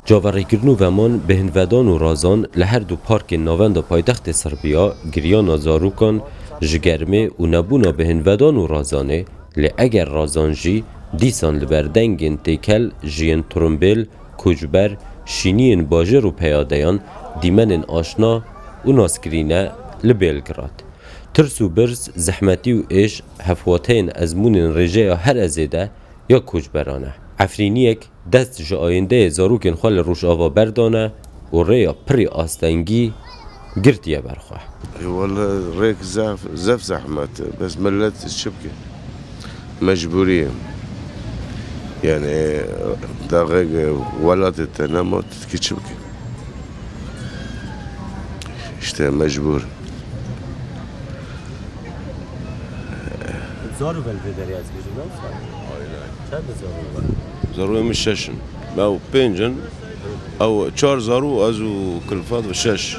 جاوریکردن و من به هندوادان و رازان لهر دو پارک ناوند پایتخت سربیا گریان زاروکان جگرمه و نبونا به هندوادان و رازانه لی اگر رازانجی دیسان لبردنگین تیکل جین ترمبیل کوجبر شینین باجر و پیادیان دیمن آشنا و ناسکرینه لبیلگراد. ترس و برز زحمتی و ایش هفواتین ازمون رجای هر ازیده یا کوجبرانه. عفرینیک دست جا آینده زاروکن خال روش آوا بردانه و ریا پری آستنگی گرتیه برخواه. والله ريك زف زحمت بس ملت الشبكة مجبورين يعني دقيقة ولا تتنمط كي شبكة اشتى مجبور زارو بلدری از بیرون چند زارو مش شش او بينجن او چهار زارو ازو كلفات و شش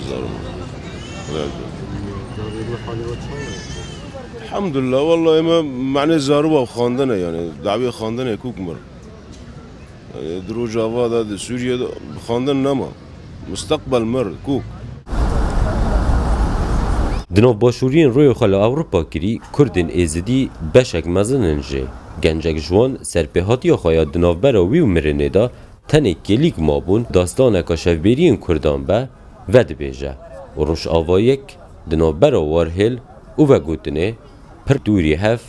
زارو الحمد لله والله ما معنى زارو خواندنه يعني دعوی خواندنه کوک مر درو جاوا دا سوریه خواندن نما مستقبل مر کوک دنو باشورین روی خال اوروپا کری کردین ازدی بشک مزننجه گنجک جوان سرپهاتی خواهد دنو براوی و مرنه دا تنه کلیک مابون داستان کشفبرین کردان به ود بیجه و روش آوایک دنو براوار هل و گوتنه پر دوری هف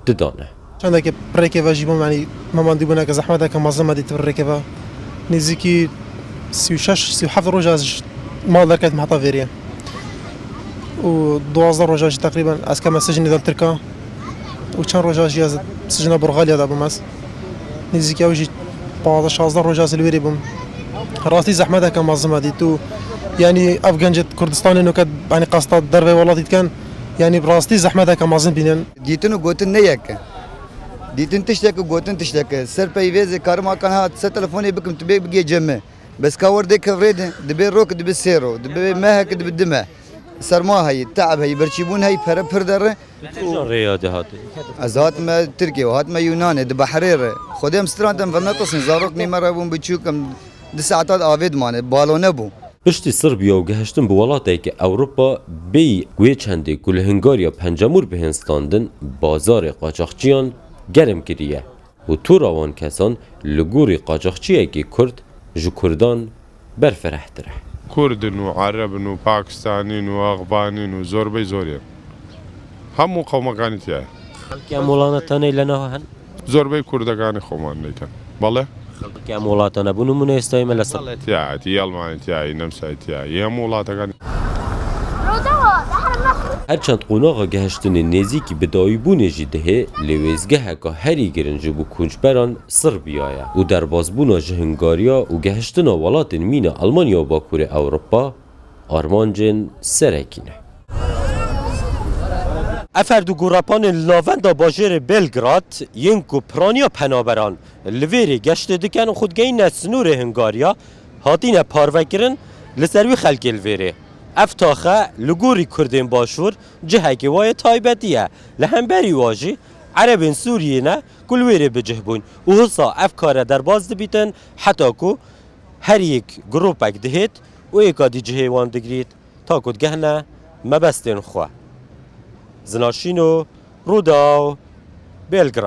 ددانه چند که پرکه و جیبم یعنی مامان دیبونه که زحمت که مازم دیت پرکه و نزدیکی 36-37 روز از مال درکت محطه ویریه و 12 روز تقریبا از کم سجن دل ترکا و چند روز از سجن برغالیا دابم از نزدیکی اوجی 15-16 روز از الویری بم راستی زحمت که مازم دیت و يعني افغان كردستان انه كد يعني قصد دربه ولاتي كان يعني براستي زحمه كان مازن بينن ديتن وقوتن نيك ديتن تشتك وقوتن تشتك سر بيفيز كارما كان هات س تليفوني بكم تبي بقي جمه بس كور ديك فريد دبي روك دبي سيرو دبي مهك دبي الدمه سر ما هي تعب هي برشيبون هي فر در رياضه هات ازات ما تركيا وهات ما يونان دب حرير خدم ستراندم فنقصن زاروك ميمرابون بچوكم 2 ساعات آوید مانه بالونه بو پشتی سربیا و گهشتن به ولاتی که اوروپا بی گوی چندی کل هنگاریا پنجمور به هنستاندن بازار قاچاقچیان گرم کریه و تو روان کسان لگوری قاچاقچیه که کرد جو کردان برفرحتره كردن وعربن وباكستانين وأغبانين وزوربي زوريا هم قوم كانت يا که مولانتانه لنا هن زوربي كردگان خومان نيكن بالله که مولاتانه بونو منو استایمه لسا تيا يالمان تيا نمسا تيا يا مولاتگان هرچند قوناغا گهشتن نزیکی به دایبون جیده لویزگه که هری گرنج بو کنجبران سربیایه و در بازبونا جهنگاریا و گهشتن ولات مین آلمانیا و باکور اوروپا آرمانجن سرکینه افردو گوراپان لاوند باجر بلگراد ینکو پرانیا پنابران لویری گشت دکن خودگی نسنور هنگاریا هاتین پاروکرن لسروی خلک الویری افتاخه لگوری کردین باشور جهکی وای تایبتیه لهمبری واجی عربین سوریه نه کلویری بجهبون و حسا افکار در باز دبیتن حتی که هر یک گروپک دهید و ایکادی جهوان دگرید تا کد گهنه مبستین خواه زناشینو روداو بلگراد